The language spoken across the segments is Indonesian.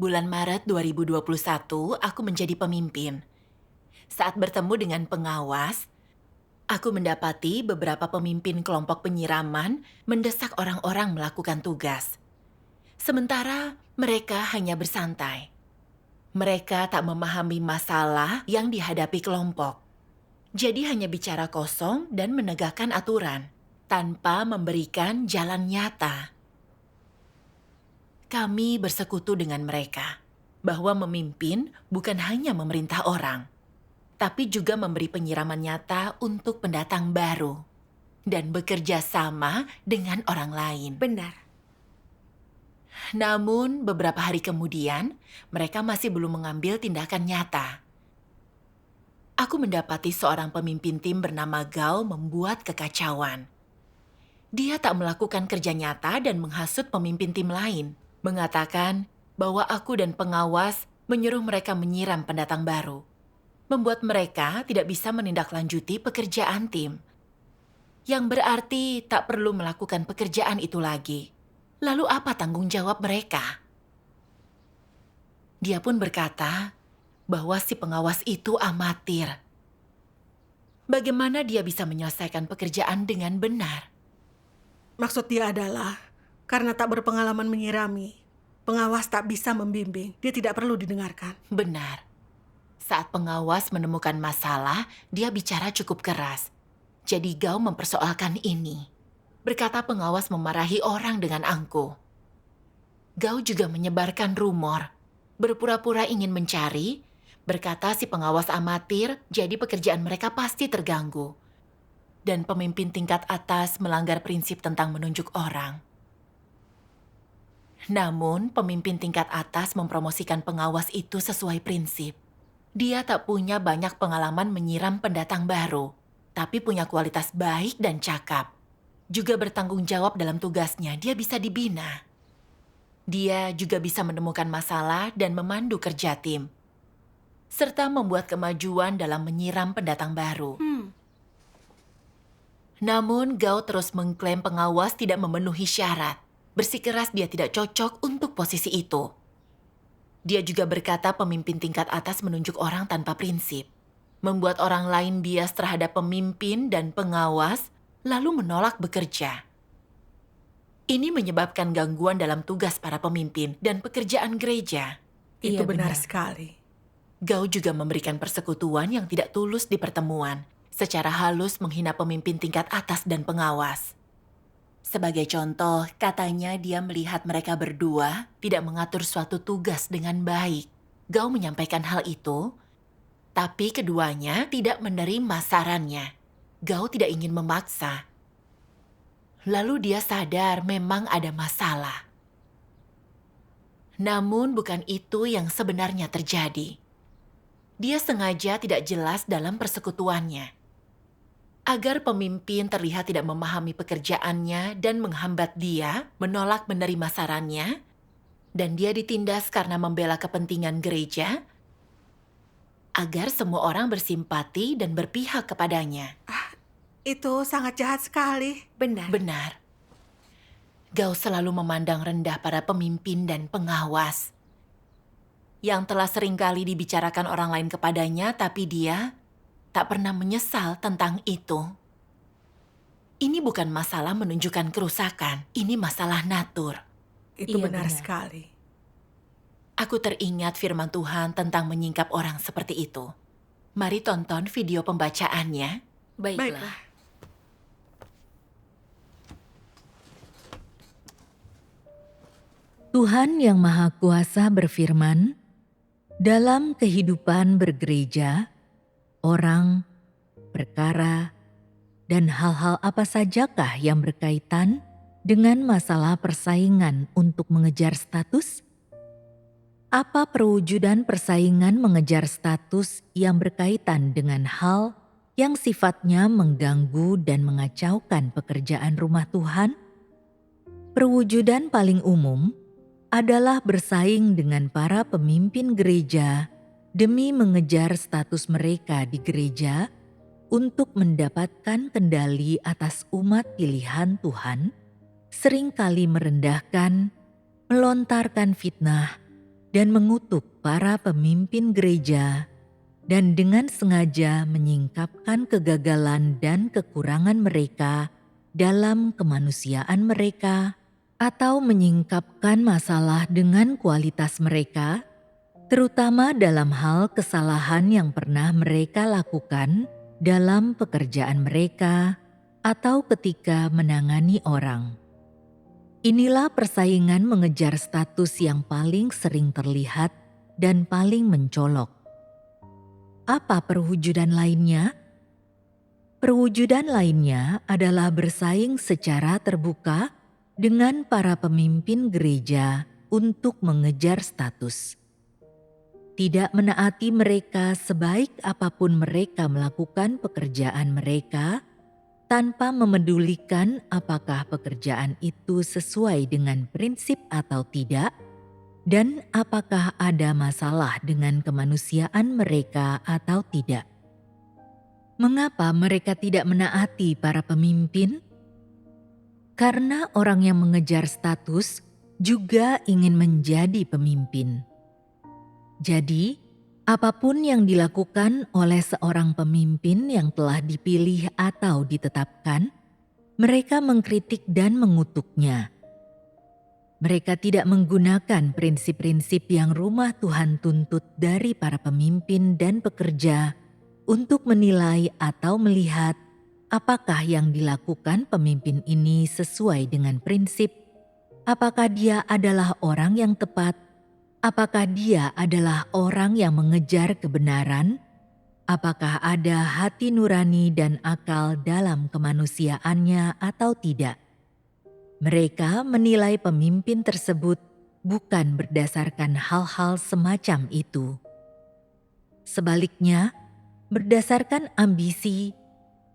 Bulan Maret 2021, aku menjadi pemimpin. Saat bertemu dengan pengawas, aku mendapati beberapa pemimpin kelompok penyiraman mendesak orang-orang melakukan tugas. Sementara mereka hanya bersantai. Mereka tak memahami masalah yang dihadapi kelompok. Jadi hanya bicara kosong dan menegakkan aturan, tanpa memberikan jalan nyata. Kami bersekutu dengan mereka, bahwa memimpin bukan hanya memerintah orang, tapi juga memberi penyiraman nyata untuk pendatang baru, dan bekerja sama dengan orang lain. Benar. Namun beberapa hari kemudian, mereka masih belum mengambil tindakan nyata. Aku mendapati seorang pemimpin tim bernama Gao membuat kekacauan. Dia tak melakukan kerja nyata dan menghasut pemimpin tim lain, mengatakan bahwa aku dan pengawas menyuruh mereka menyiram pendatang baru, membuat mereka tidak bisa menindaklanjuti pekerjaan tim. Yang berarti tak perlu melakukan pekerjaan itu lagi. Lalu apa tanggung jawab mereka? Dia pun berkata bahwa si pengawas itu amatir. Bagaimana dia bisa menyelesaikan pekerjaan dengan benar? Maksud dia adalah karena tak berpengalaman menyirami, pengawas tak bisa membimbing. Dia tidak perlu didengarkan. Benar. Saat pengawas menemukan masalah, dia bicara cukup keras. Jadi Gao mempersoalkan ini. Berkata pengawas memarahi orang dengan angkuh. Gao juga menyebarkan rumor. Berpura-pura ingin mencari, berkata si pengawas amatir, jadi pekerjaan mereka pasti terganggu. Dan pemimpin tingkat atas melanggar prinsip tentang menunjuk orang. Namun, pemimpin tingkat atas mempromosikan pengawas itu sesuai prinsip. Dia tak punya banyak pengalaman menyiram pendatang baru, tapi punya kualitas baik dan cakap. Juga bertanggung jawab dalam tugasnya, dia bisa dibina. Dia juga bisa menemukan masalah dan memandu kerja tim, serta membuat kemajuan dalam menyiram pendatang baru. Namun, Gao terus mengklaim pengawas tidak memenuhi syarat. Bersikeras dia tidak cocok untuk posisi itu. Dia juga berkata pemimpin tingkat atas menunjuk orang tanpa prinsip, membuat orang lain bias terhadap pemimpin dan pengawas, lalu menolak bekerja. Ini menyebabkan gangguan dalam tugas para pemimpin dan pekerjaan gereja. Itu Iya, benar benar. sekali. Gao juga memberikan persekutuan yang tidak tulus di pertemuan, secara halus menghina pemimpin tingkat atas dan pengawas. Sebagai contoh, katanya dia melihat mereka berdua tidak mengatur suatu tugas dengan baik. Gao menyampaikan hal itu, tapi keduanya tidak menerima sarannya. Gao tidak ingin memaksa. Lalu dia sadar memang ada masalah. Namun bukan itu yang sebenarnya terjadi. Dia sengaja tidak jelas dalam persekutuannya. Agar pemimpin terlihat tidak memahami pekerjaannya dan menghambat dia, menolak menerima sarannya, dan dia ditindas karena membela kepentingan gereja, agar semua orang bersimpati dan berpihak kepadanya. Itu sangat jahat sekali. Benar. Benar. Gao selalu memandang rendah para pemimpin dan pengawas. Yang telah seringkali dibicarakan orang lain kepadanya, tapi dia tak pernah menyesal tentang itu. Ini bukan masalah menunjukkan kerusakan, ini masalah natur. Itu Iya, benar benar. sekali. Aku teringat firman Tuhan tentang menyingkap orang seperti itu. Mari tonton video pembacaannya. Baiklah. Tuhan Yang Maha Kuasa berfirman, dalam kehidupan bergereja, orang, perkara, dan hal-hal apa sajakah yang berkaitan dengan masalah persaingan untuk mengejar status? Apa perwujudan persaingan mengejar status yang berkaitan dengan hal yang sifatnya mengganggu dan mengacaukan pekerjaan rumah Tuhan? Perwujudan paling umum adalah bersaing dengan para pemimpin gereja demi mengejar status mereka di gereja untuk mendapatkan kendali atas umat pilihan Tuhan, seringkali merendahkan, melontarkan fitnah, dan mengutuk para pemimpin gereja dan dengan sengaja menyingkapkan kegagalan dan kekurangan mereka dalam kemanusiaan mereka, atau menyingkapkan masalah dengan kualitas mereka, terutama dalam hal kesalahan yang pernah mereka lakukan dalam pekerjaan mereka atau ketika menangani orang. Inilah persaingan mengejar status yang paling sering terlihat dan paling mencolok. Apa perwujudan lainnya? Perwujudan lainnya adalah bersaing secara terbuka dengan para pemimpin gereja untuk mengejar status. Tidak menaati mereka sebaik apapun mereka melakukan pekerjaan mereka, tanpa memedulikan apakah pekerjaan itu sesuai dengan prinsip atau tidak, dan apakah ada masalah dengan kemanusiaan mereka atau tidak. Mengapa mereka tidak menaati para pemimpin? Karena orang yang mengejar status juga ingin menjadi pemimpin. Jadi, apapun yang dilakukan oleh seorang pemimpin yang telah dipilih atau ditetapkan, mereka mengkritik dan mengutuknya. Mereka tidak menggunakan prinsip-prinsip yang rumah Tuhan tuntut dari para pemimpin dan pekerja untuk menilai atau melihat apakah yang dilakukan pemimpin ini sesuai dengan prinsip, apakah dia adalah orang yang tepat, apakah dia adalah orang yang mengejar kebenaran, apakah ada hati nurani dan akal dalam kemanusiaannya atau tidak. Mereka menilai pemimpin tersebut bukan berdasarkan hal-hal semacam itu. Sebaliknya, berdasarkan ambisi,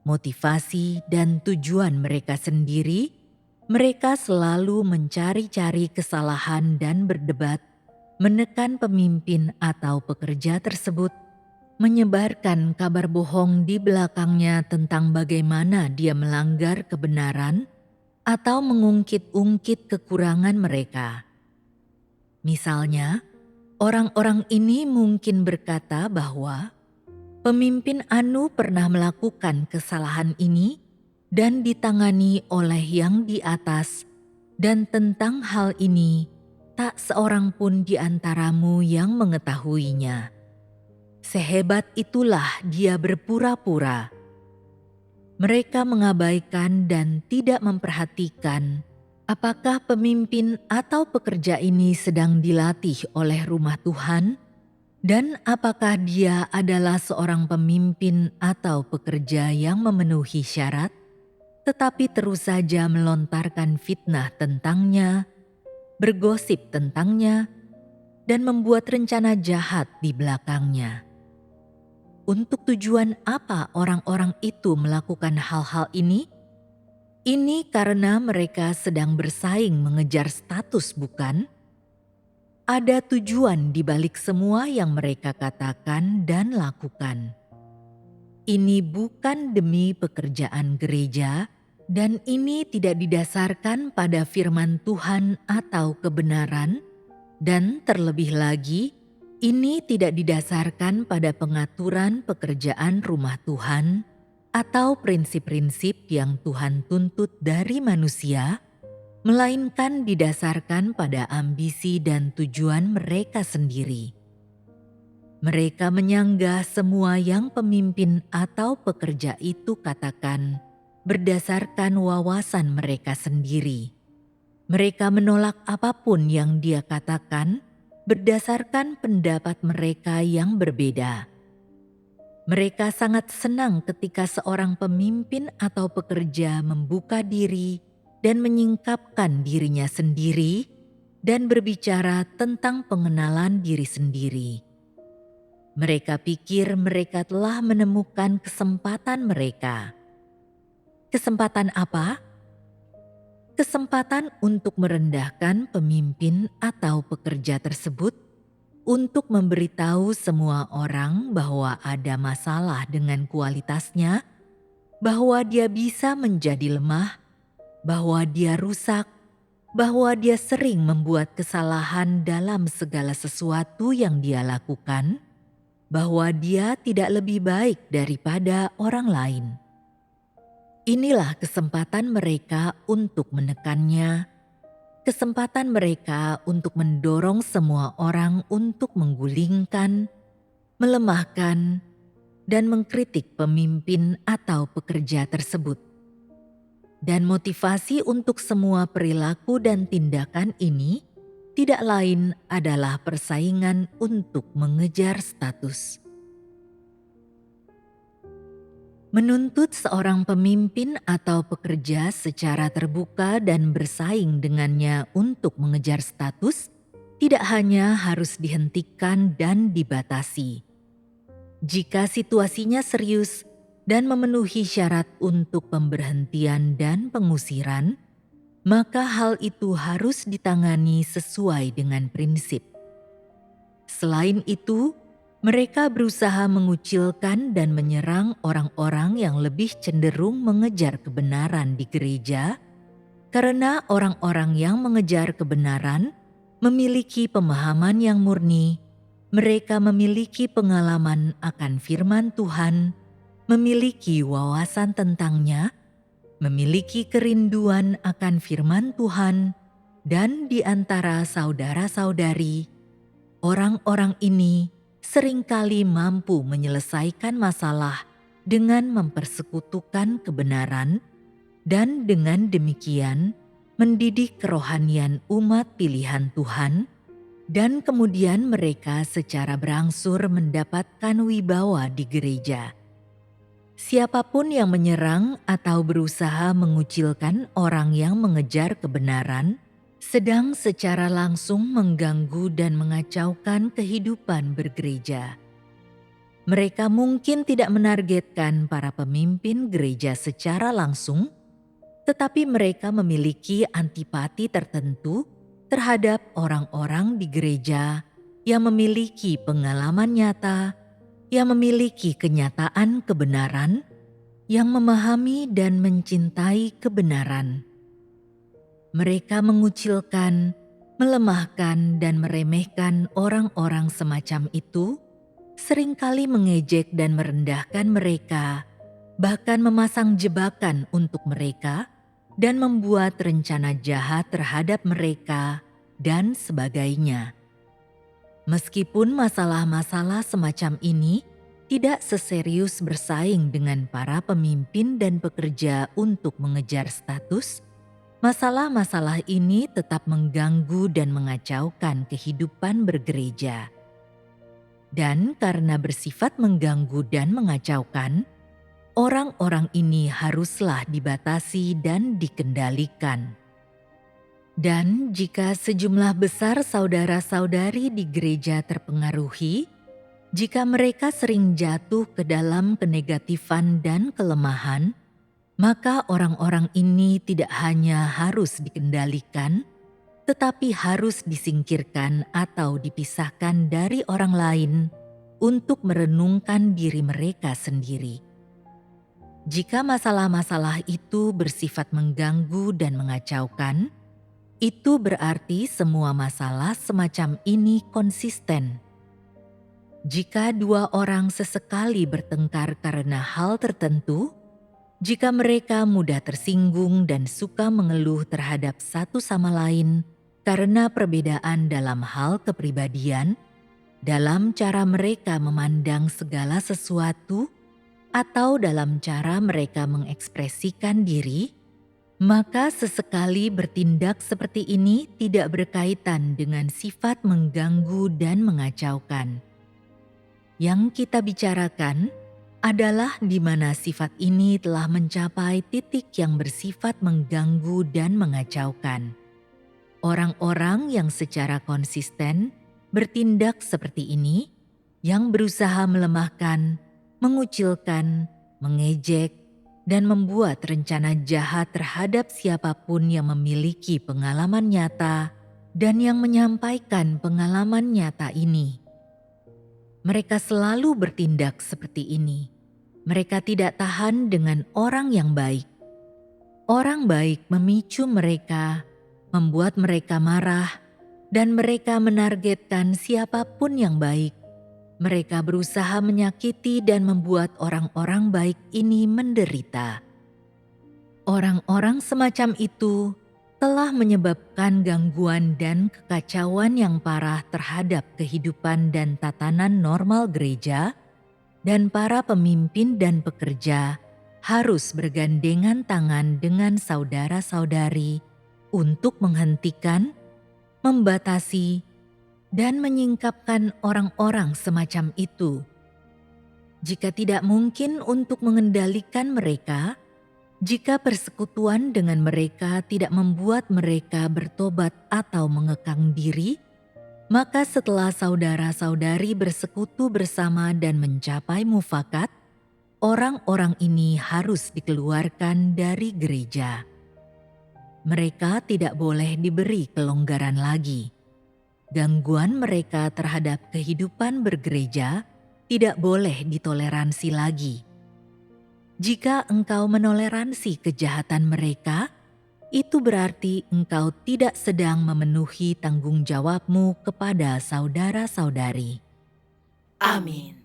motivasi, dan tujuan mereka sendiri, mereka selalu mencari-cari kesalahan dan berdebat, menekan pemimpin atau pekerja tersebut, menyebarkan kabar bohong di belakangnya tentang bagaimana dia melanggar kebenaran, atau mengungkit-ungkit kekurangan mereka. Misalnya, orang-orang ini mungkin berkata bahwa pemimpin Anu pernah melakukan kesalahan ini dan ditangani oleh yang di atas, dan tentang hal ini tak seorang pun di antaramu yang mengetahuinya. Sehebat itulah dia berpura-pura. Mereka mengabaikan dan tidak memperhatikan apakah pemimpin atau pekerja ini sedang dilatih oleh rumah Tuhan, dan apakah dia adalah seorang pemimpin atau pekerja yang memenuhi syarat, tetapi terus saja melontarkan fitnah tentangnya, bergosip tentangnya, dan membuat rencana jahat di belakangnya. Untuk tujuan apa orang-orang itu melakukan hal-hal ini? Ini karena mereka sedang bersaing mengejar status, bukan? Ada tujuan di balik semua yang mereka katakan dan lakukan. Ini bukan demi pekerjaan gereja, dan ini tidak didasarkan pada firman Tuhan atau kebenaran, dan terlebih lagi, ini tidak didasarkan pada pengaturan pekerjaan rumah Tuhan atau prinsip-prinsip yang Tuhan tuntut dari manusia, melainkan didasarkan pada ambisi dan tujuan mereka sendiri. Mereka menyanggah semua yang pemimpin atau pekerja itu katakan berdasarkan wawasan mereka sendiri. Mereka menolak apapun yang dia katakan berdasarkan pendapat mereka yang berbeda. Mereka sangat senang ketika seorang pemimpin atau pekerja membuka diri dan menyingkapkan dirinya sendiri dan berbicara tentang pengenalan diri sendiri. Mereka pikir mereka telah menemukan kesempatan mereka. Kesempatan apa? Kesempatan untuk merendahkan pemimpin atau pekerja tersebut, untuk memberitahu semua orang bahwa ada masalah dengan kualitasnya, bahwa dia bisa menjadi lemah, bahwa dia rusak, bahwa dia sering membuat kesalahan dalam segala sesuatu yang dia lakukan, bahwa dia tidak lebih baik daripada orang lain. Inilah kesempatan mereka untuk menekannya, kesempatan mereka untuk mendorong semua orang untuk menggulingkan, melemahkan, dan mengkritik pemimpin atau pekerja tersebut. Dan motivasi untuk semua perilaku dan tindakan ini tidak lain adalah persaingan untuk mengejar status. Menuntut seorang pemimpin atau pekerja secara terbuka dan bersaing dengannya untuk mengejar status tidak hanya harus dihentikan dan dibatasi. Jika situasinya serius dan memenuhi syarat untuk pemberhentian dan pengusiran, maka hal itu harus ditangani sesuai dengan prinsip. Selain itu, mereka berusaha mengucilkan dan menyerang orang-orang yang lebih cenderung mengejar kebenaran di gereja, karena orang-orang yang mengejar kebenaran memiliki pemahaman yang murni, mereka memiliki pengalaman akan firman Tuhan, memiliki wawasan tentangnya, memiliki kerinduan akan firman Tuhan, dan di antara saudara-saudari, orang-orang ini seringkali mampu menyelesaikan masalah dengan mempersekutukan kebenaran dan dengan demikian mendidik kerohanian umat pilihan Tuhan, dan kemudian mereka secara berangsur mendapatkan wibawa di gereja. Siapapun yang menyerang atau berusaha mengucilkan orang yang mengejar kebenaran sedang secara langsung mengganggu dan mengacaukan kehidupan bergereja. Mereka mungkin tidak menargetkan para pemimpin gereja secara langsung, tetapi mereka memiliki antipati tertentu terhadap orang-orang di gereja yang memiliki pengalaman nyata, yang memiliki kenyataan kebenaran, yang memahami dan mencintai kebenaran. Mereka mengucilkan, melemahkan, dan meremehkan orang-orang semacam itu, seringkali mengejek dan merendahkan mereka, bahkan memasang jebakan untuk mereka, dan membuat rencana jahat terhadap mereka, dan sebagainya. Meskipun masalah-masalah semacam ini tidak seserius bersaing dengan para pemimpin dan pekerja untuk mengejar status, masalah-masalah ini tetap mengganggu dan mengacaukan kehidupan bergereja. Dan karena bersifat mengganggu dan mengacaukan, orang-orang ini haruslah dibatasi dan dikendalikan. Dan jika sejumlah besar saudara-saudari di gereja terpengaruhi, jika mereka sering jatuh ke dalam kenegatifan dan kelemahan, maka orang-orang ini tidak hanya harus dikendalikan, tetapi harus disingkirkan atau dipisahkan dari orang lain untuk merenungkan diri mereka sendiri. Jika masalah-masalah itu bersifat mengganggu dan mengacaukan, itu berarti semua masalah semacam ini konsisten. Jika dua orang sesekali bertengkar karena hal tertentu, jika mereka mudah tersinggung dan suka mengeluh terhadap satu sama lain karena perbedaan dalam hal kepribadian, dalam cara mereka memandang segala sesuatu, atau dalam cara mereka mengekspresikan diri, maka sesekali bertindak seperti ini tidak berkaitan dengan sifat mengganggu dan mengacaukan. Yang kita bicarakan adalah di mana sifat ini telah mencapai titik yang bersifat mengganggu dan mengacaukan. Orang-orang yang secara konsisten bertindak seperti ini, yang berusaha melemahkan, mengucilkan, mengejek, dan membuat rencana jahat terhadap siapapun yang memiliki pengalaman nyata dan yang menyampaikan pengalaman nyata ini. Mereka selalu bertindak seperti ini. Mereka tidak tahan dengan orang yang baik. Orang baik memicu mereka, membuat mereka marah, dan mereka menargetkan siapapun yang baik. Mereka berusaha menyakiti dan membuat orang-orang baik ini menderita. Orang-orang semacam itu telah menyebabkan gangguan dan kekacauan yang parah terhadap kehidupan dan tatanan normal gereja, dan para pemimpin dan pekerja harus bergandengan tangan dengan saudara-saudari untuk menghentikan, membatasi, dan menyingkapkan orang-orang semacam itu. Jika tidak mungkin untuk mengendalikan mereka, jika persekutuan dengan mereka tidak membuat mereka bertobat atau mengekang diri, maka setelah saudara-saudari bersekutu bersama dan mencapai mufakat, orang-orang ini harus dikeluarkan dari gereja. Mereka tidak boleh diberi kelonggaran lagi. Gangguan mereka terhadap kehidupan bergereja tidak boleh ditoleransi lagi. Jika engkau menoleransi kejahatan mereka, itu berarti engkau tidak sedang memenuhi tanggung jawabmu kepada saudara-saudari. Amin.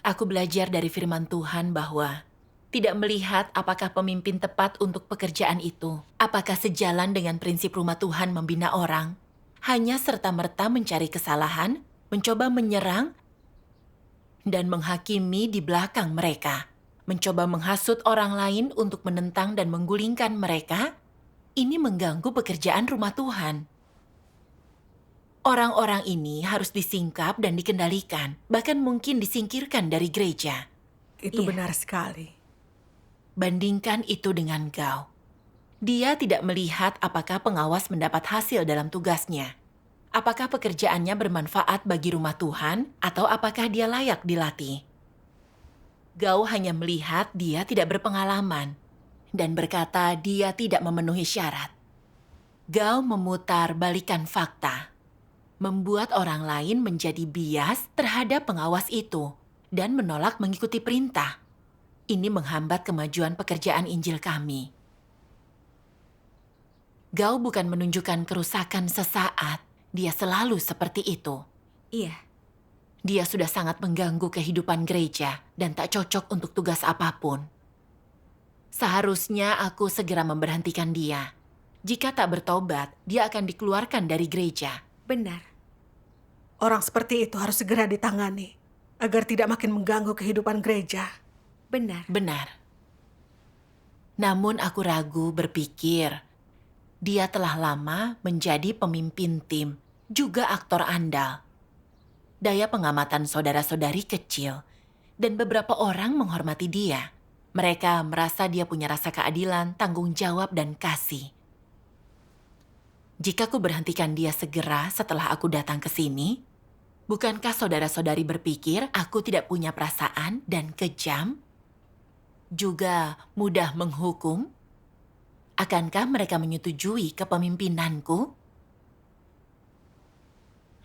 Aku belajar dari firman Tuhan bahwa tidak melihat apakah pemimpin tepat untuk pekerjaan itu, apakah sejalan dengan prinsip rumah Tuhan membina orang, hanya serta-merta mencari kesalahan, mencoba menyerang, dan menghakimi di belakang mereka, mencoba menghasut orang lain untuk menentang dan menggulingkan mereka, ini mengganggu pekerjaan rumah Tuhan. Orang-orang ini harus disingkap dan dikendalikan, bahkan mungkin disingkirkan dari gereja. Itu Iya. benar sekali. Bandingkan itu dengan Gao. Dia tidak melihat apakah pengawas mendapat hasil dalam tugasnya. Apakah pekerjaannya bermanfaat bagi rumah Tuhan atau apakah dia layak dilatih? Gao hanya melihat dia tidak berpengalaman dan berkata dia tidak memenuhi syarat. Gao memutar balikan fakta, membuat orang lain menjadi bias terhadap pengawas itu dan menolak mengikuti perintah. Ini menghambat kemajuan pekerjaan Injil kami. Gao bukan menunjukkan kerusakan sesaat. Dia selalu seperti itu. Iya, Dia sudah sangat mengganggu kehidupan gereja dan tak cocok untuk tugas apapun. Seharusnya aku segera memberhentikan dia. Jika tak bertobat, dia akan dikeluarkan dari gereja. benar. Orang seperti itu harus segera ditangani agar tidak makin mengganggu kehidupan gereja. Benar. Benar. Namun aku ragu berpikir, dia telah lama menjadi pemimpin tim, juga aktor andal. Daya pengamatan saudara-saudari kecil, dan beberapa orang menghormati dia. Mereka merasa dia punya rasa keadilan, tanggung jawab, dan kasih. Jika ku berhentikan dia segera setelah aku datang ke sini, bukankah saudara-saudari berpikir aku tidak punya perasaan dan kejam? Juga mudah menghukum? Akankah mereka menyetujui kepemimpinanku?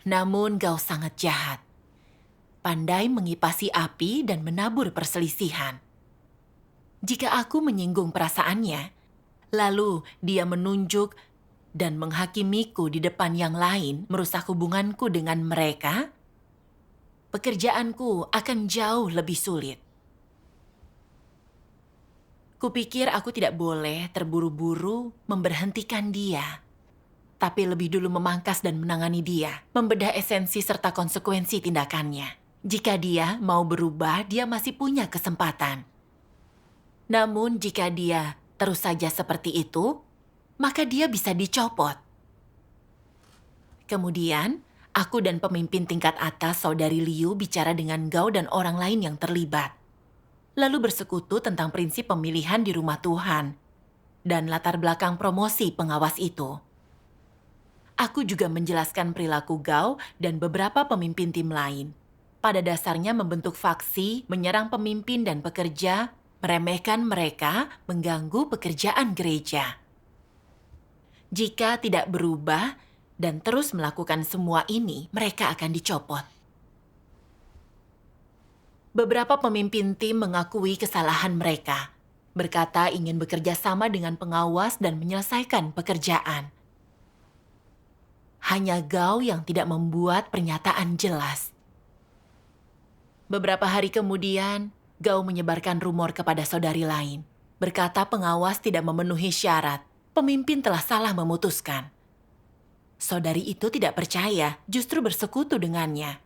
Namun Gao sangat jahat. Pandai mengipasi api dan menabur perselisihan. Jika aku menyinggung perasaannya, lalu dia menunjuk dan menghakimiku di depan yang lain merusak hubunganku dengan mereka, pekerjaanku akan jauh lebih sulit. Kupikir aku tidak boleh terburu-buru memberhentikan dia, tapi lebih dulu memangkas dan menangani dia, membedah esensi serta konsekuensi tindakannya. Jika dia mau berubah, dia masih punya kesempatan. Namun jika dia terus saja seperti itu, maka dia bisa dicopot. Kemudian, aku dan pemimpin tingkat atas Saudari Liu bicara dengan Gao dan orang lain yang terlibat. Lalu bersekutu tentang prinsip pemilihan di rumah Tuhan dan latar belakang promosi pengawas itu. Aku juga menjelaskan perilaku Gao dan beberapa pemimpin tim lain. Pada dasarnya membentuk faksi, menyerang pemimpin dan pekerja, meremehkan mereka, mengganggu pekerjaan gereja. Jika tidak berubah dan terus melakukan semua ini, mereka akan dicopot. Beberapa pemimpin tim mengakui kesalahan mereka. berkata ingin bekerja sama dengan pengawas dan menyelesaikan pekerjaan. Hanya Gao yang tidak membuat pernyataan jelas. Beberapa hari kemudian, Gao menyebarkan rumor kepada saudari lain. Berkata pengawas tidak memenuhi syarat, pemimpin telah salah memutuskan. Saudari itu tidak percaya, justru bersekutu dengannya.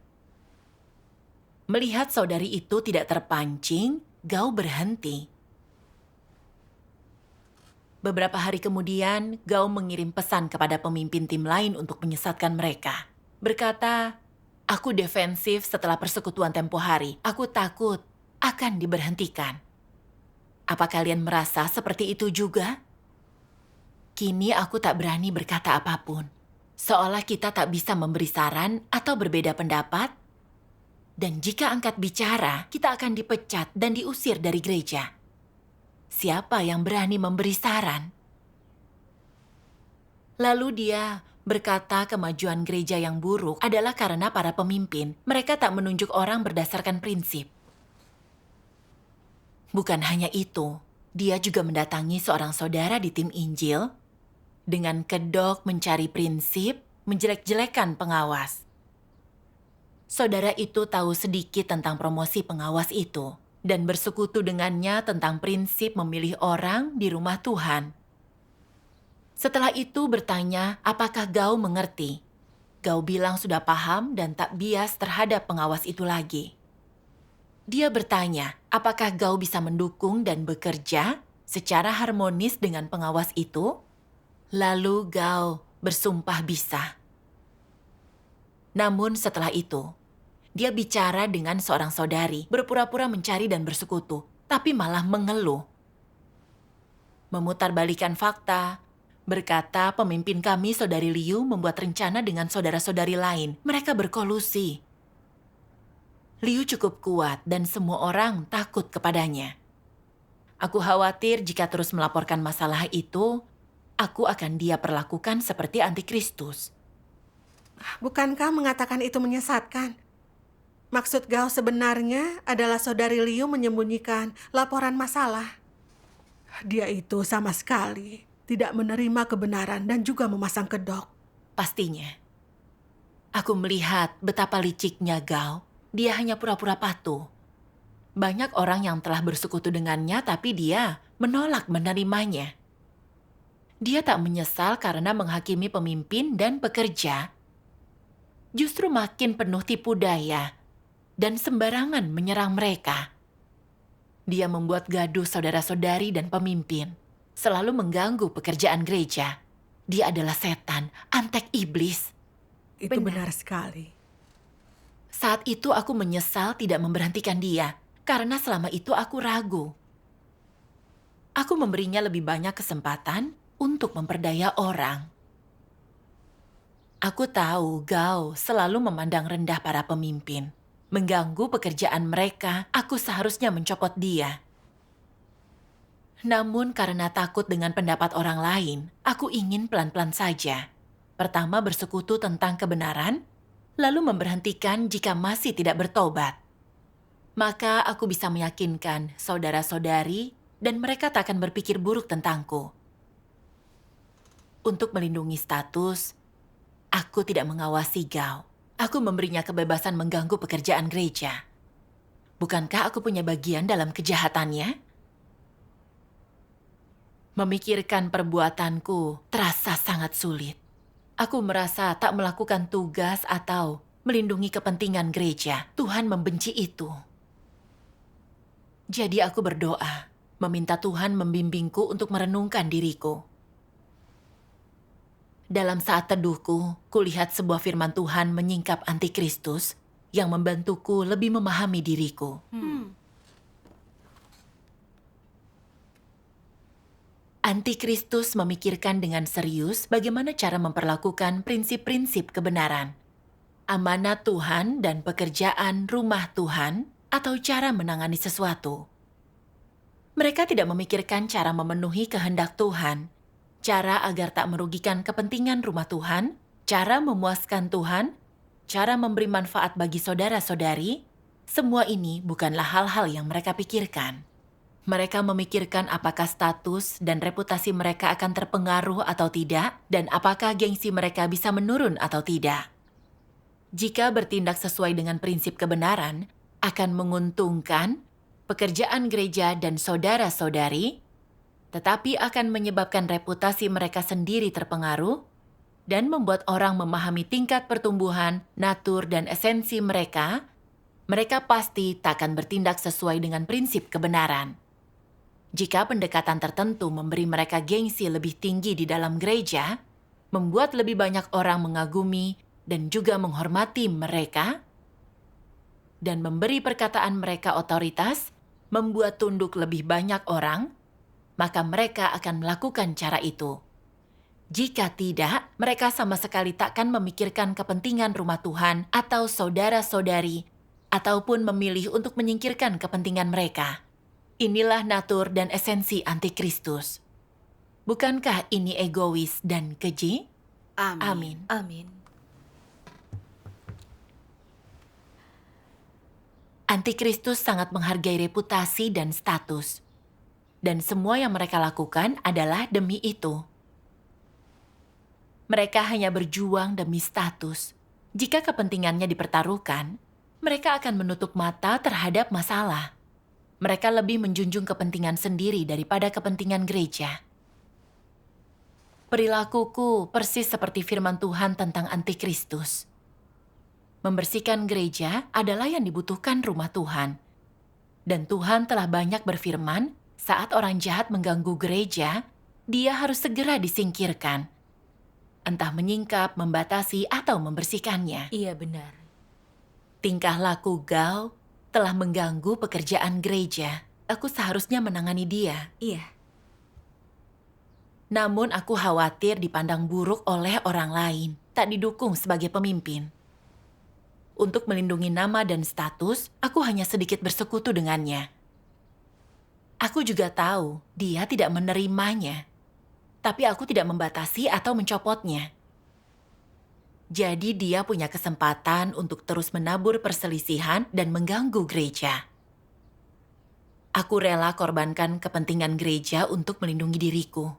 Melihat saudari itu tidak terpancing, Gao berhenti. Beberapa hari kemudian, Gao mengirim pesan kepada pemimpin tim lain untuk menyesatkan mereka. Berkata, "Aku defensif setelah persekutuan tempo hari. Aku takut akan diberhentikan. Apa kalian merasa seperti itu juga? Kini aku tak berani berkata apapun. Seolah kita tak bisa memberi saran atau berbeda pendapat. Dan jika angkat bicara, kita akan dipecat dan diusir dari gereja. Siapa yang berani memberi saran?" Lalu dia berkata kemajuan gereja yang buruk adalah karena para pemimpin. Mereka tak menunjuk orang berdasarkan prinsip. Bukan hanya itu, dia juga mendatangi seorang saudara di tim Injil dengan kedok mencari prinsip, menjelek-jelekan pengawas. Saudara itu tahu sedikit tentang promosi pengawas itu dan bersekutu dengannya tentang prinsip memilih orang di rumah Tuhan. Setelah itu bertanya apakah Gao mengerti. Gao bilang sudah paham dan tak bias terhadap pengawas itu lagi. Dia bertanya apakah Gao bisa mendukung dan bekerja secara harmonis dengan pengawas itu. Lalu Gao bersumpah bisa. Namun setelah itu, dia bicara dengan seorang saudari, berpura-pura mencari dan bersekutu, tapi malah mengeluh. Memutarbalikkan fakta, berkata pemimpin kami saudari Liu membuat rencana dengan saudara-saudari lain. Mereka berkolusi. Liu cukup kuat dan semua orang takut kepadanya. Aku khawatir jika terus melaporkan masalah itu, aku akan dia perlakukan seperti antikristus. Bukankah mengatakan itu menyesatkan? Maksud Gao sebenarnya adalah saudari Liu menyembunyikan laporan masalah. Dia itu sama sekali tidak menerima kebenaran dan juga memasang kedok. Pastinya. Aku melihat betapa liciknya Gao. Dia hanya pura-pura patuh. Banyak orang yang telah bersekutu dengannya tapi dia menolak menerimanya. Dia tak menyesal karena menghakimi pemimpin dan pekerja. Justru makin penuh tipu daya dan sembarangan menyerang mereka. Dia membuat gaduh saudara-saudari dan pemimpin, selalu mengganggu pekerjaan gereja. Dia adalah setan, antek iblis. Itu benar sekali. Saat itu aku menyesal tidak memberhentikan dia, karena selama itu aku ragu. Aku memberinya lebih banyak kesempatan untuk memperdaya orang. Aku tahu Gao selalu memandang rendah para pemimpin. Mengganggu pekerjaan mereka, aku seharusnya mencopot dia. Namun karena takut dengan pendapat orang lain, aku ingin pelan-pelan saja. Pertama bersekutu tentang kebenaran, lalu memberhentikan jika masih tidak bertobat. Maka aku bisa meyakinkan saudara-saudari dan mereka tak akan berpikir buruk tentangku. Untuk melindungi status, aku tidak mengawasi Gao. Aku memberinya kebebasan mengganggu pekerjaan gereja. Bukankah aku punya bagian dalam kejahatannya? Memikirkan perbuatanku terasa sangat sulit. Aku merasa tak melakukan tugas atau melindungi kepentingan gereja. Tuhan membenci itu. Jadi aku berdoa, meminta Tuhan membimbingku untuk merenungkan diriku. Dalam saat teduhku, kulihat sebuah firman Tuhan menyingkap antikristus yang membantuku lebih memahami diriku. Antikristus memikirkan dengan serius bagaimana cara memperlakukan prinsip-prinsip kebenaran, amanat Tuhan dan pekerjaan rumah Tuhan, atau cara menangani sesuatu. Mereka tidak memikirkan cara memenuhi kehendak Tuhan, cara agar tak merugikan kepentingan rumah Tuhan, cara memuaskan Tuhan, cara memberi manfaat bagi saudara-saudari. Semua ini bukanlah hal-hal yang mereka pikirkan. Mereka memikirkan apakah status dan reputasi mereka akan terpengaruh atau tidak, dan apakah gengsi mereka bisa menurun atau tidak. Jika bertindak sesuai dengan prinsip kebenaran, akan menguntungkan pekerjaan gereja dan saudara-saudari, tetapi akan menyebabkan reputasi mereka sendiri terpengaruh dan membuat orang memahami tingkat pertumbuhan, natur, dan esensi mereka, mereka pasti tak akan bertindak sesuai dengan prinsip kebenaran. Jika pendekatan tertentu memberi mereka gengsi lebih tinggi di dalam gereja, membuat lebih banyak orang mengagumi dan juga menghormati mereka, dan memberi perkataan mereka otoritas, membuat tunduk lebih banyak orang, maka mereka akan melakukan cara itu. Jika tidak, mereka sama sekali takkan memikirkan kepentingan rumah Tuhan atau saudara-saudari, ataupun memilih untuk menyingkirkan kepentingan mereka. Inilah natur dan esensi antikristus. Bukankah ini egois dan keji? Amin. Amin. Antikristus sangat menghargai reputasi dan status. Dan semua yang mereka lakukan adalah demi itu. Mereka hanya berjuang demi status. Jika kepentingannya dipertaruhkan, mereka akan menutup mata terhadap masalah. Mereka lebih menjunjung kepentingan sendiri daripada kepentingan gereja. Perilakuku persis seperti firman Tuhan tentang antikristus. Membersihkan gereja adalah yang dibutuhkan rumah Tuhan. Dan Tuhan telah banyak berfirman, saat orang jahat mengganggu gereja, dia harus segera disingkirkan. Entah menyingkap, membatasi, atau membersihkannya. Iya, benar. Tingkah laku Gao telah mengganggu pekerjaan gereja. Aku seharusnya menangani dia. Iya. Namun aku khawatir dipandang buruk oleh orang lain, tak didukung sebagai pemimpin. Untuk melindungi nama dan status, aku hanya sedikit bersekutu dengannya. Aku juga tahu dia tidak menerimanya, tapi aku tidak membatasi atau mencopotnya. Jadi dia punya kesempatan untuk terus menabur perselisihan dan mengganggu gereja. Aku rela korbankan kepentingan gereja untuk melindungi diriku.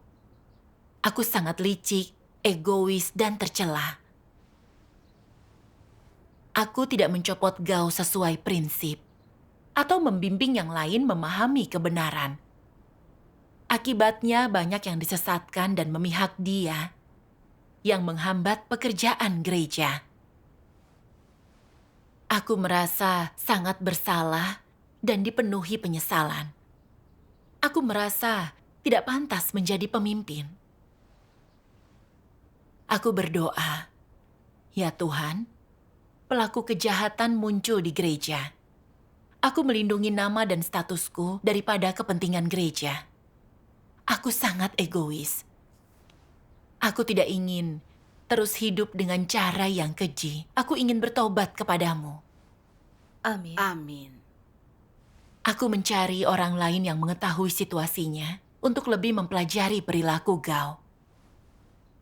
Aku sangat licik, egois, dan tercela. Aku tidak mencopot Gao sesuai prinsip, atau membimbing yang lain memahami kebenaran. Akibatnya banyak yang disesatkan dan memihak dia, yang menghambat pekerjaan gereja. Aku merasa sangat bersalah dan dipenuhi penyesalan. Aku merasa tidak pantas menjadi pemimpin. Aku berdoa, ya Tuhan, pelaku kejahatan muncul di gereja. Aku melindungi nama dan statusku daripada kepentingan gereja. Aku sangat egois. Aku tidak ingin terus hidup dengan cara yang keji. Aku ingin bertobat kepadamu. Amin. Aku mencari orang lain yang mengetahui situasinya untuk lebih mempelajari perilaku Gao.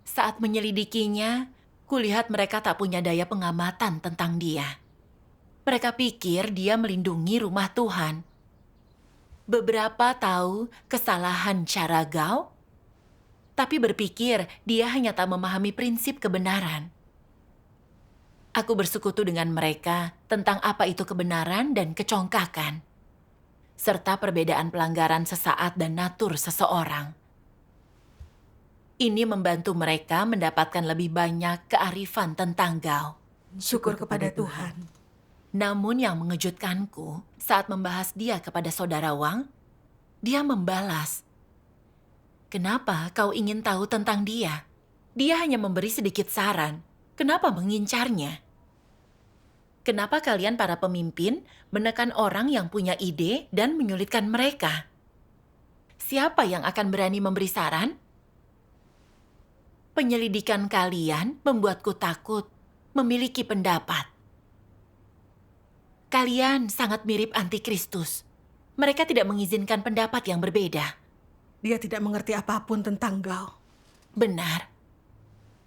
Saat menyelidikinya, kulihat mereka tak punya daya pengamatan tentang dia. Mereka pikir dia melindungi rumah Tuhan. Beberapa tahu kesalahan cara Gao, tapi berpikir dia hanya tak memahami prinsip kebenaran. Aku bersekutu dengan mereka tentang apa itu kebenaran dan kecongkakan, serta perbedaan pelanggaran sesaat dan natur seseorang. Ini membantu mereka mendapatkan lebih banyak kearifan tentang Gao. Syukur kepada Tuhan. Namun yang mengejutkanku, saat membahas dia kepada saudara Wang, dia membalas, "Kenapa kau ingin tahu tentang dia? Dia hanya memberi sedikit saran. Kenapa mengincarnya? Kenapa kalian para pemimpin menekan orang yang punya ide dan menyulitkan mereka? Siapa yang akan berani memberi saran? Penyelidikan kalian membuatku takut memiliki pendapat. Kalian sangat mirip antikristus. Mereka tidak mengizinkan pendapat yang berbeda." Dia tidak mengerti apapun tentang Gao. Benar.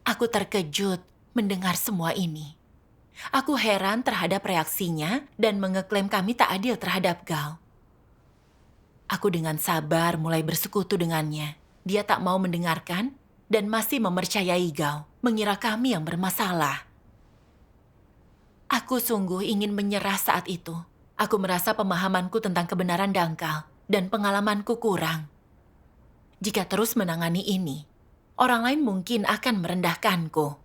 Aku terkejut mendengar semua ini. Aku heran terhadap reaksinya dan mengeklaim kami tak adil terhadap Gao. Aku dengan sabar mulai bersekutu dengannya. Dia tak mau mendengarkan dan masih mempercayai Gao, mengira kami yang bermasalah. Aku sungguh ingin menyerah saat itu. Aku merasa pemahamanku tentang kebenaran dangkal dan pengalamanku kurang. Jika terus menangani ini, orang lain mungkin akan merendahkanku.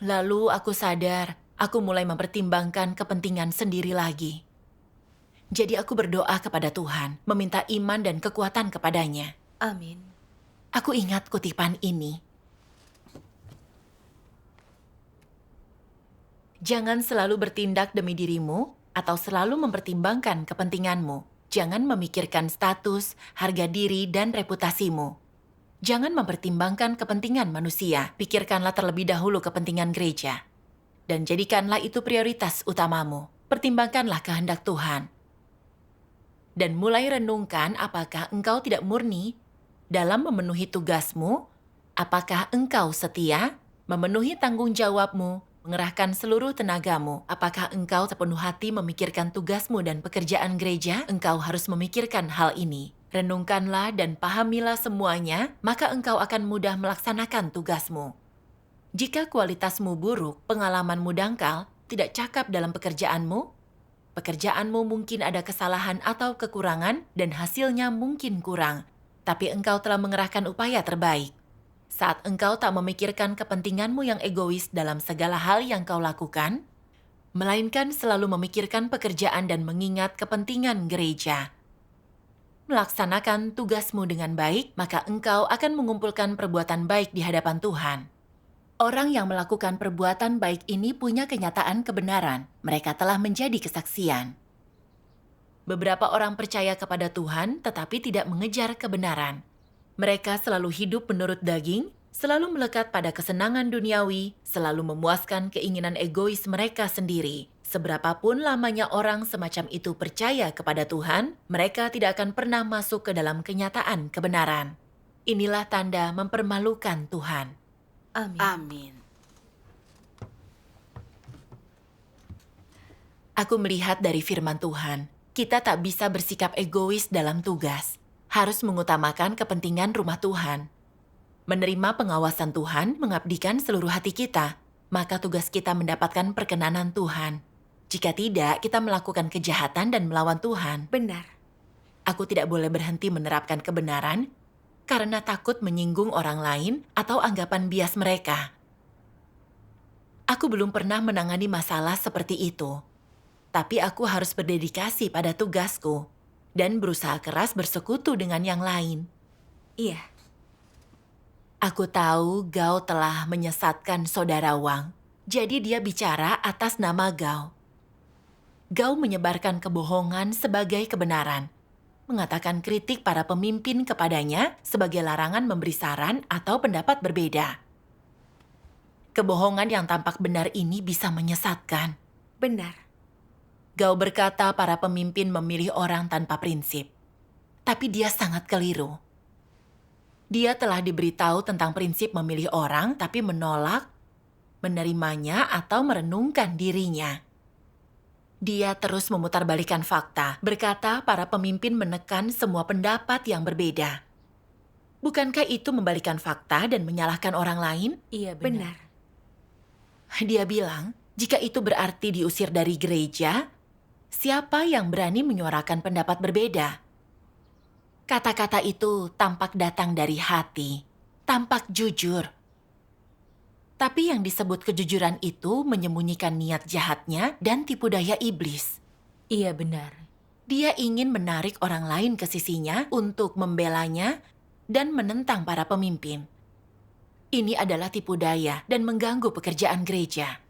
Lalu aku sadar, aku mulai mempertimbangkan kepentingan sendiri lagi. Jadi aku berdoa kepada Tuhan, meminta iman dan kekuatan kepadanya. Amin. Aku ingat kutipan ini. Jangan selalu bertindak demi dirimu atau selalu mempertimbangkan kepentinganmu. Jangan memikirkan status, harga diri, dan reputasimu. Jangan mempertimbangkan kepentingan manusia. Pikirkanlah terlebih dahulu kepentingan gereja. Dan jadikanlah itu prioritas utamamu. Pertimbangkanlah kehendak Tuhan. Dan mulai renungkan apakah engkau tidak murni dalam memenuhi tugasmu, apakah engkau setia, memenuhi tanggung jawabmu, mengerahkan seluruh tenagamu, apakah engkau sepenuh hati memikirkan tugasmu dan pekerjaan gereja, engkau harus memikirkan hal ini. Renungkanlah dan pahamilah semuanya, maka engkau akan mudah melaksanakan tugasmu. Jika kualitasmu buruk, pengalamanmu dangkal, tidak cakap dalam pekerjaanmu mungkin ada kesalahan atau kekurangan dan hasilnya mungkin kurang, tapi engkau telah mengerahkan upaya terbaik. Saat engkau tak memikirkan kepentinganmu yang egois dalam segala hal yang kau lakukan, melainkan selalu memikirkan pekerjaan dan mengingat kepentingan gereja. Melaksanakan tugasmu dengan baik, maka engkau akan mengumpulkan perbuatan baik di hadapan Tuhan. Orang yang melakukan perbuatan baik ini punya kenyataan kebenaran. Mereka telah menjadi kesaksian. Beberapa orang percaya kepada Tuhan tetapi tidak mengejar kebenaran. Mereka selalu hidup menurut daging, selalu melekat pada kesenangan duniawi, selalu memuaskan keinginan egois mereka sendiri. Seberapapun lamanya orang semacam itu percaya kepada Tuhan, mereka tidak akan pernah masuk ke dalam kenyataan kebenaran. Inilah tanda mempermalukan Tuhan. Amin. Amin. Aku melihat dari firman Tuhan, kita tak bisa bersikap egois dalam tugas. Harus mengutamakan kepentingan rumah Tuhan. Menerima pengawasan Tuhan, mengabdikan seluruh hati kita, maka tugas kita mendapatkan perkenanan Tuhan. Jika tidak, kita melakukan kejahatan dan melawan Tuhan. Benar. Aku tidak boleh berhenti menerapkan kebenaran karena takut menyinggung orang lain atau anggapan bias mereka. Aku belum pernah menangani masalah seperti itu. Tapi aku harus berdedikasi pada tugasku dan berusaha keras bersekutu dengan yang lain. Iya. Aku tahu Gao telah menyesatkan saudara Wang. Jadi dia bicara atas nama Gao. Gao menyebarkan kebohongan sebagai kebenaran. Mengatakan kritik para pemimpin kepadanya sebagai larangan memberi saran atau pendapat berbeda. Kebohongan yang tampak benar ini bisa menyesatkan. Benar. Gao berkata para pemimpin memilih orang tanpa prinsip. Tapi dia sangat keliru. Dia telah diberitahu tentang prinsip memilih orang tapi menolak, menerimanya atau merenungkan dirinya. Dia terus memutarbalikkan fakta, berkata para pemimpin menekan semua pendapat yang berbeda. Bukankah itu membalikan fakta dan menyalahkan orang lain? Iya, benar. Dia bilang, jika itu berarti diusir dari gereja, siapa yang berani menyuarakan pendapat berbeda? Kata-kata itu tampak datang dari hati, tampak jujur. Tapi yang disebut kejujuran itu menyembunyikan niat jahatnya dan tipu daya iblis. Iya, benar. Dia ingin menarik orang lain ke sisinya untuk membelanya dan menentang para pemimpin. Ini adalah tipu daya dan mengganggu pekerjaan gereja.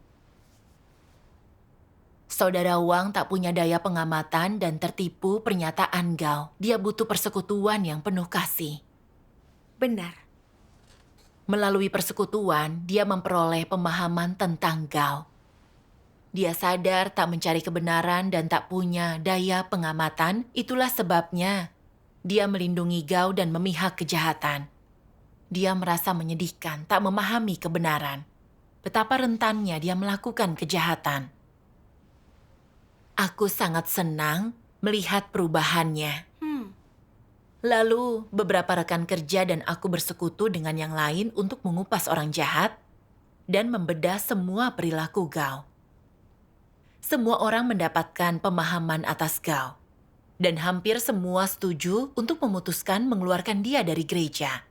Saudara Wang tak punya daya pengamatan dan tertipu pernyataan Gao. Dia butuh persekutuan yang penuh kasih. Benar. Melalui persekutuan, dia memperoleh pemahaman tentang Gao. Dia sadar tak mencari kebenaran dan tak punya daya pengamatan, itulah sebabnya dia melindungi Gao dan memihak kejahatan. Dia merasa menyedihkan, tak memahami kebenaran. Betapa rentannya dia melakukan kejahatan. Aku sangat senang melihat perubahannya. Lalu beberapa rekan kerja dan aku bersekutu dengan yang lain untuk mengupas orang jahat dan membedah semua perilaku Gao. Semua orang mendapatkan pemahaman atas Gao, dan hampir semua setuju untuk memutuskan mengeluarkan dia dari gereja.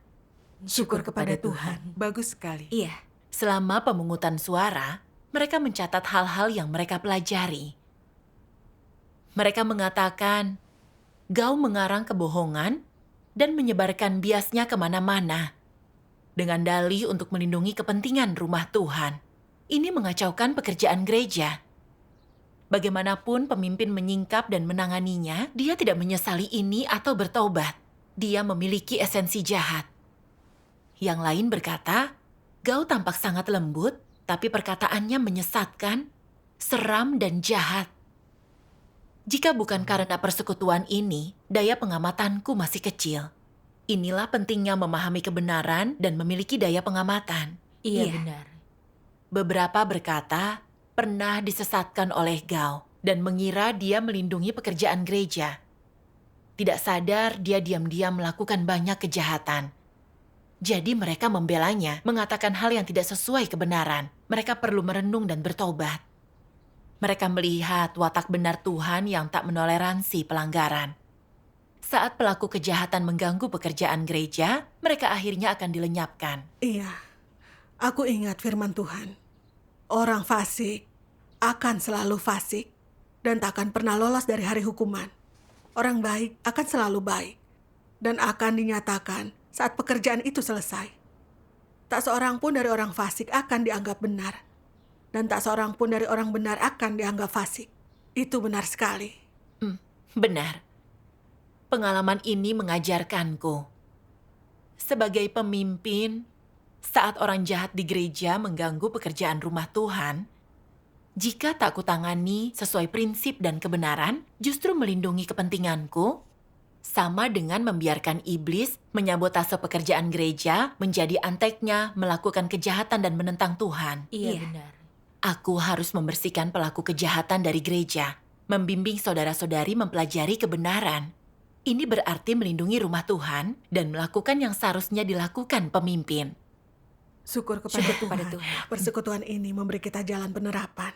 Syukur kepada Tuhan. Bagus sekali. Iya. Selama pemungutan suara, mereka mencatat hal-hal yang mereka pelajari. Mereka mengatakan, Gao mengarang kebohongan dan menyebarkan biasnya kemana-mana dengan dalih untuk melindungi kepentingan rumah Tuhan. Ini mengacaukan pekerjaan gereja. Bagaimanapun pemimpin menyingkap dan menanganinya, dia tidak menyesali ini atau bertobat. Dia memiliki esensi jahat. Yang lain berkata, Gao tampak sangat lembut, tapi perkataannya menyesatkan, seram dan jahat. Jika bukan karena persekutuan ini, daya pengamatanku masih kecil. Inilah pentingnya memahami kebenaran dan memiliki daya pengamatan. Iya. benar. Beberapa berkata pernah disesatkan oleh Gao dan mengira dia melindungi pekerjaan gereja. Tidak sadar dia diam-diam melakukan banyak kejahatan. Jadi mereka membelanya, mengatakan hal yang tidak sesuai kebenaran. Mereka perlu merenung dan bertobat. Mereka melihat watak benar Tuhan yang tak menoleransi pelanggaran. Saat pelaku kejahatan mengganggu pekerjaan gereja, mereka akhirnya akan dilenyapkan. Iya, aku ingat firman Tuhan. Orang fasik akan selalu fasik dan tak akan pernah lolos dari hari hukuman. Orang baik akan selalu baik dan akan dinyatakan saat pekerjaan itu selesai. Tak seorang pun dari orang fasik akan dianggap benar. Dan tak seorang pun dari orang benar akan dianggap fasik. Itu benar sekali. Benar. Pengalaman ini mengajarkanku. Sebagai pemimpin, saat orang jahat di gereja mengganggu pekerjaan rumah Tuhan, jika tak kutangani sesuai prinsip dan kebenaran, justru melindungi kepentinganku, sama dengan membiarkan iblis menyabotase pekerjaan gereja menjadi anteknya melakukan kejahatan dan menentang Tuhan. Iya. benar. Aku harus membersihkan pelaku kejahatan dari gereja, membimbing saudara-saudari mempelajari kebenaran. Ini berarti melindungi rumah Tuhan dan melakukan yang seharusnya dilakukan pemimpin. Syukur kepada Syukur Tuhan. kepada Tuhan. Persekutuan ini memberi kita jalan penerapan.